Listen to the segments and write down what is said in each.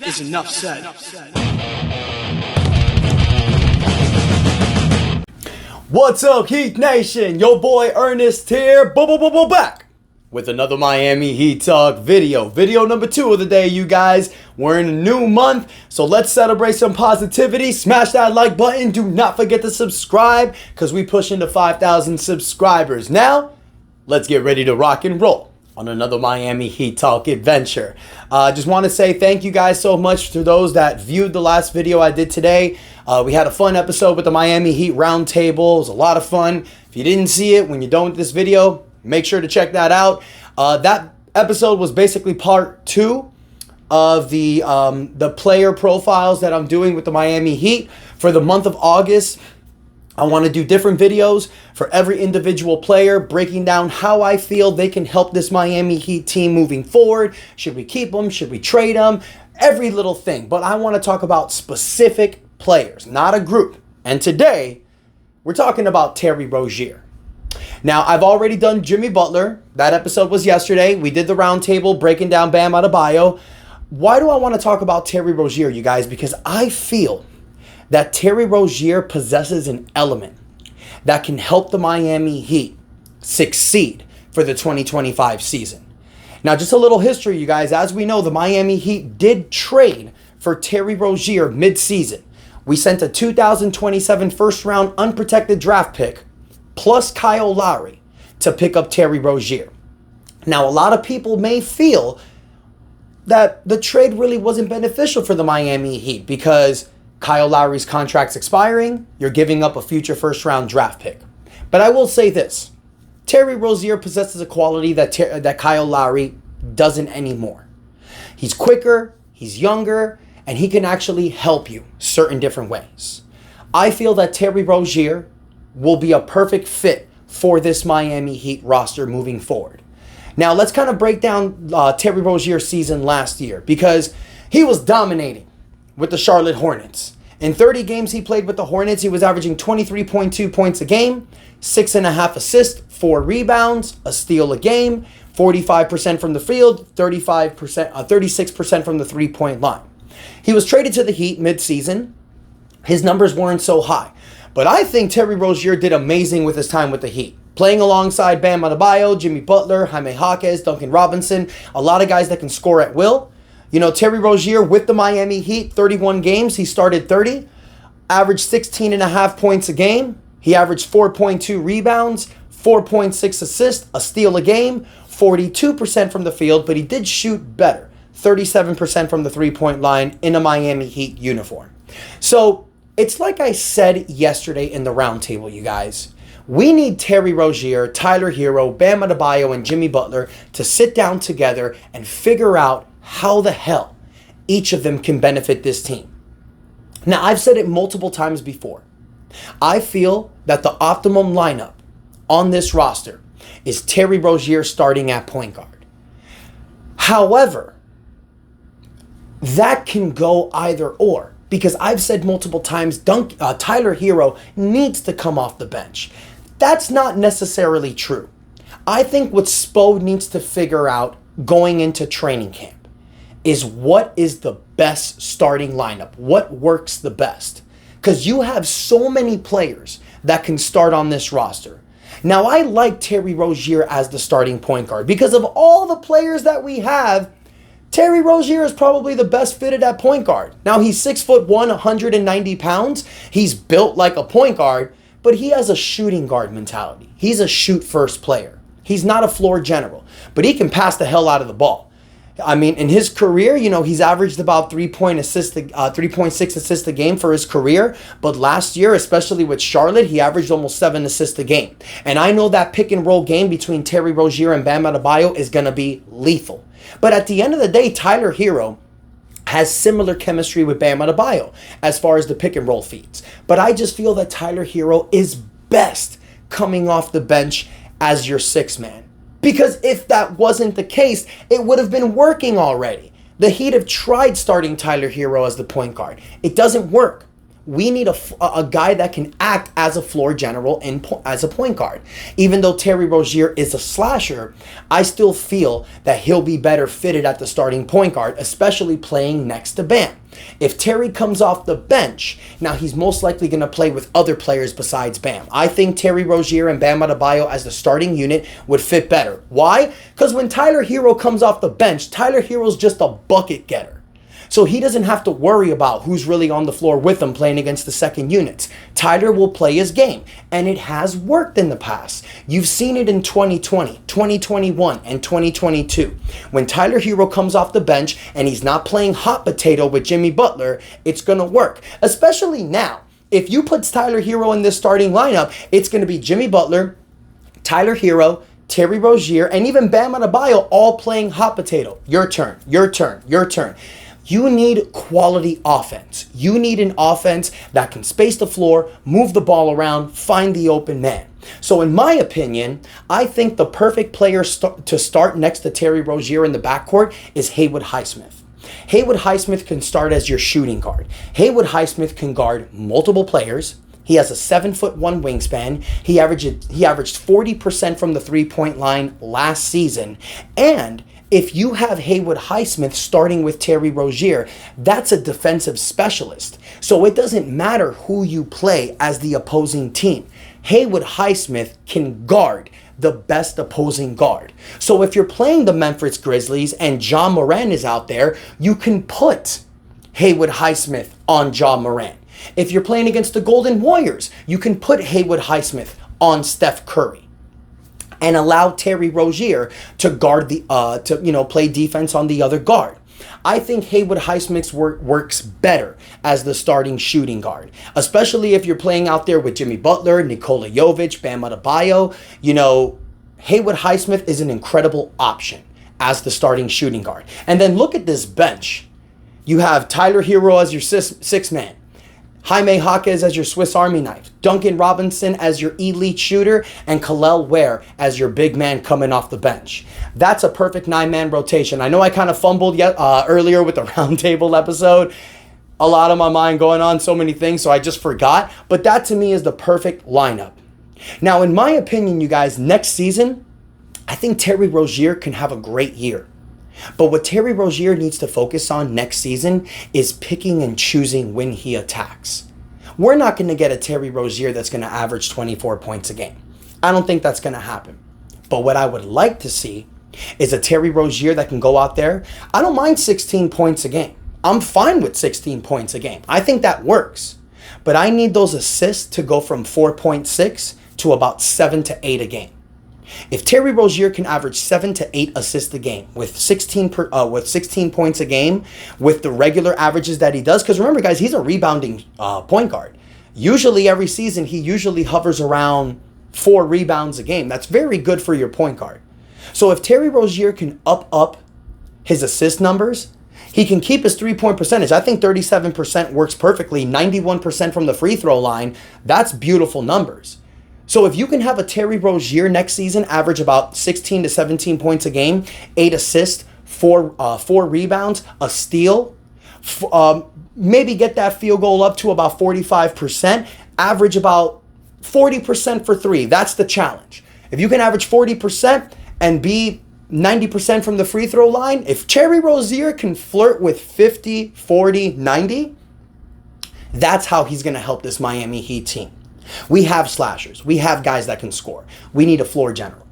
is enough said. What's up, Heat Nation? Your boy Ernest here, back with another Miami Heat Talk video. Video number 2 of the day, you guys. We're in a new month, so let's celebrate some positivity. Smash that like button. Do not forget to subscribe, because we pushing to 5,000 subscribers. Now, let's get ready to rock and roll on another Miami Heat Talk adventure. Just want to say thank you guys so much to those that viewed the last video I did today. We had a fun episode with the Miami Heat Roundtable. It was a lot of fun. If you didn't see it when you're done with this video, make sure to check that out. That episode was basically part 2 of the player profiles that I'm doing with the Miami Heat for the month of August. I want to do different videos for every individual player, breaking down how I feel they can help this Miami Heat team moving forward. Should we keep them? Should we trade them? Every little thing. But I want to talk about specific players, not a group. And today, we're talking about Terry Rozier. Now, I've already done Jimmy Butler. That episode was yesterday. We did the roundtable breaking down Bam Adebayo. Why do I want to talk about Terry Rozier, you guys? Because I feel that Terry Rozier possesses an element that can help the Miami Heat succeed for the 2025 season. Now, just a little history, you guys. As we know, the Miami Heat did trade for Terry Rozier mid-season. We sent a 2027 first-round unprotected draft pick plus Kyle Lowry to pick up Terry Rozier. Now, a lot of people may feel that the trade really wasn't beneficial for the Miami Heat because Kyle Lowry's contract's expiring, you're giving up a future first-round draft pick. But I will say this. Terry Rozier possesses a quality that Kyle Lowry doesn't anymore. He's quicker, he's younger, and he can actually help you certain different ways. I feel that Terry Rozier will be a perfect fit for this Miami Heat roster moving forward. Now, let's kind of break down Terry Rozier's season last year because he was dominating with the Charlotte Hornets. In 30 games he played with the Hornets, he was averaging 23.2 points a game, 6.5 assists, 4 rebounds, a steal a game, 45% from the field, 36% from the three-point line. He was traded to the Heat mid-season. His numbers weren't so high. But I think Terry Rozier did amazing with his time with the Heat. Playing alongside Bam Adebayo, Jimmy Butler, Jaime Jaquez, Duncan Robinson, a lot of guys that can score at will. You know, Terry Rozier with the Miami Heat, 31 games, he started 30, averaged 16.5 points a game. He averaged 4.2 rebounds, 4.6 assists, a steal a game, 42% from the field, but he did shoot better, 37% from the three-point line in a Miami Heat uniform. So, it's like I said yesterday in the roundtable, you guys. We need Terry Rozier, Tyler Hero, Bam Adebayo, and Jimmy Butler to sit down together and figure out how the hell each of them can benefit this team. Now, I've said it multiple times before. I feel that the optimum lineup on this roster is Terry Rozier starting at point guard. However, that can go either or. Because I've said multiple times, Tyler Hero needs to come off the bench. That's not necessarily true. I think what Spo needs to figure out going into training camp is what is the best starting lineup, what works the best. Because you have so many players that can start on this roster. Now, I like Terry Rozier as the starting point guard because of all the players that we have. Terry Rozier is probably the best fitted at point guard. Now, he's 6'1", 190 pounds. He's built like a point guard, but he has a shooting guard mentality. He's a shoot-first player. He's not a floor general, but he can pass the hell out of the ball. I mean, in his career, you know, he's averaged about 3.6 assists a game for his career. But last year, especially with Charlotte, he averaged almost 7 assists a game. And I know that pick and roll game between Terry Rozier and Bam Adebayo is going to be lethal. But at the end of the day, Tyler Hero has similar chemistry with Bam Adebayo as far as the pick and roll feeds. But I just feel that Tyler Hero is best coming off the bench as your sixth man. Because if that wasn't the case, it would have been working already. The Heat have tried starting Tyler Hero as the point guard. It doesn't work. We need a guy that can act as a floor general and as a point guard. Even though Terry Rozier is a slasher, I still feel that he'll be better fitted at the starting point guard, especially playing next to Bam. If Terry comes off the bench, now he's most likely going to play with other players besides Bam. I think Terry Rozier and Bam Adebayo as the starting unit would fit better. Why? Because when Tyler Hero comes off the bench, Tyler Hero's just a bucket getter. So he doesn't have to worry about who's really on the floor with him playing against the second units. Tyler will play his game, and it has worked in the past. You've seen it in 2020, 2021, and 2022. When Tyler Hero comes off the bench and he's not playing hot potato with Jimmy Butler, it's going to work. Especially now. If you put Tyler Hero in this starting lineup, it's going to be Jimmy Butler, Tyler Hero, Terry Rozier, and even Bam Adebayo all playing hot potato. Your turn, your turn, your turn. You need quality offense. You need an offense that can space the floor, move the ball around, find the open man. So in my opinion, I think the perfect player to start next to Terry Rozier in the backcourt is Haywood Highsmith. Haywood Highsmith can start as your shooting guard. Haywood Highsmith can guard multiple players. He has a 7'1" wingspan. He averaged 40% from the three-point line last season. And if you have Haywood Highsmith starting with Terry Rozier, that's a defensive specialist. So it doesn't matter who you play as the opposing team. Haywood Highsmith can guard the best opposing guard. So if you're playing the Memphis Grizzlies and John Moran is out there, you can put Haywood Highsmith on John Moran. If you're playing against the Golden Warriors, you can put Haywood Highsmith on Steph Curry and allow Terry Rozier to guard play defense on the other guard. I think Haywood Highsmith works better as the starting shooting guard, especially if you're playing out there with Jimmy Butler, Nikola Jovic, Bam Adebayo. Haywood Highsmith is an incredible option as the starting shooting guard. And then look at this bench. You have Tyler Hero as your sixth man. Jaime Jaquez as your Swiss Army knife, Duncan Robinson as your elite shooter, and Kel'el Ware as your big man coming off the bench. That's a perfect 9-man rotation. I know I kind of fumbled earlier with the roundtable episode. A lot on my mind going on, so many things, so I just forgot. But that to me is the perfect lineup. Now, in my opinion, you guys, next season, I think Terry Rozier can have a great year. But what Terry Rozier needs to focus on next season is picking and choosing when he attacks. We're not going to get a Terry Rozier that's going to average 24 points a game. I don't think that's going to happen. But what I would like to see is a Terry Rozier that can go out there. I don't mind 16 points a game. I'm fine with 16 points a game. I think that works. But I need those assists to go from 4.6 to about 7 to 8 a game. If Terry Rozier can average 7 to 8 assists a game with 16 points a game with the regular averages that he does, because remember guys, he's a rebounding point guard. Usually every season he usually hovers around 4 rebounds a game. That's very good for your point guard. So if Terry Rozier can up his assist numbers, he can keep his 3-point percentage. I think 37% works perfectly. 91% from the free throw line. That's beautiful numbers. So if you can have a Terry Rozier next season average about 16 to 17 points a game, 8 assists, 4 rebounds, a steal, maybe get that field goal up to about 45%, average about 40% for 3. That's the challenge. If you can average 40% and be 90% from the free throw line, if Terry Rozier can flirt with 50, 40, 90, that's how he's going to help this Miami Heat team. We have slashers. We have guys that can score. We need a floor general.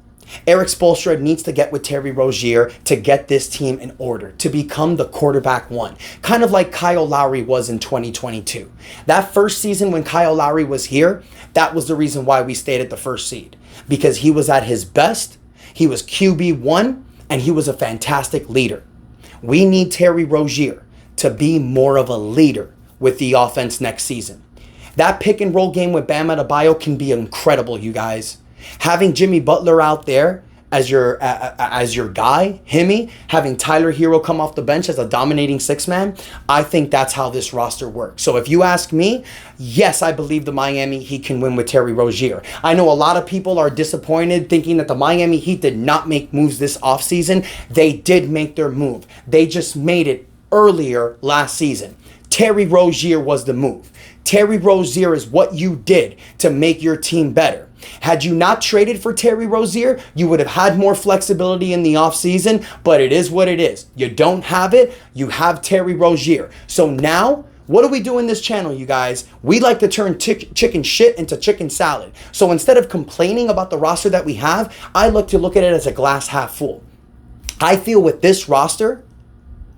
Eric Spoelstra needs to get with Terry Rozier to get this team in order, to become the quarterback one, kind of like Kyle Lowry was in 2022. That first season when Kyle Lowry was here, that was the reason why we stayed at the first seed, because he was at his best, he was QB1, and he was a fantastic leader. We need Terry Rozier to be more of a leader with the offense next season. That pick and roll game with Bam Adebayo can be incredible, you guys. Having Jimmy Butler out there as your guy, Himmy, having Tyler Hero come off the bench as a dominating 6-man, I think that's how this roster works. So if you ask me, yes, I believe the Miami Heat can win with Terry Rozier. I know a lot of people are disappointed thinking that the Miami Heat did not make moves this offseason. They did make their move. They just made it earlier last season. Terry Rozier was the move. Terry Rozier is what you did to make your team better. Had you not traded for Terry Rozier, you would have had more flexibility in the offseason, but it is what it is. You don't have it, you have Terry Rozier. So now, what do we do in this channel, you guys? We like to turn chicken shit into chicken salad. So instead of complaining about the roster that we have, I look to look at it as a glass half full. I feel with this roster,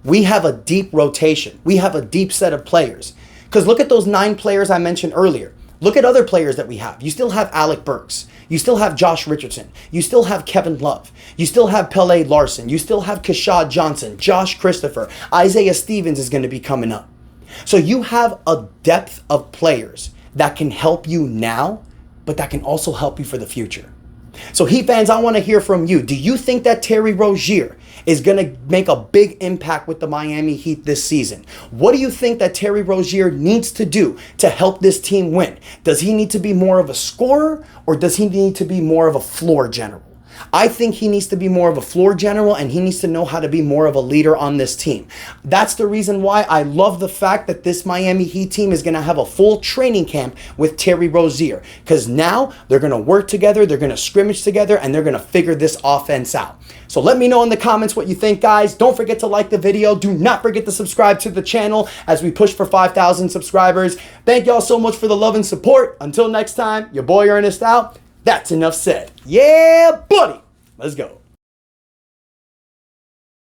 we have a deep rotation. We have a deep set of players. Because look at those 9 players I mentioned earlier. Look at other players that we have. You still have Alec Burks. You still have Josh Richardson. You still have Kevin Love. You still have Pele Larson. You still have Kashad Johnson, Josh Christopher. Isaiah Stevens is going to be coming up. So you have a depth of players that can help you now, but that can also help you for the future. So Heat fans, I want to hear from you. Do you think that Terry Rozier is going to make a big impact with the Miami Heat this season? What do you think that Terry Rozier needs to do to help this team win? Does he need to be more of a scorer, or does he need to be more of a floor general? I think he needs to be more of a floor general, and he needs to know how to be more of a leader on this team. That's the reason why I love the fact that this Miami Heat team is going to have a full training camp with Terry Rozier, because now they're going to work together, they're going to scrimmage together, and they're going to figure this offense out. So let me know in the comments what you think, guys. Don't forget to like the video. Do not forget to subscribe to the channel as we push for 5,000 subscribers. Thank y'all so much for the love and support. Until next time, your boy Ernest out. That's enough said. Yeah, buddy. Let's go.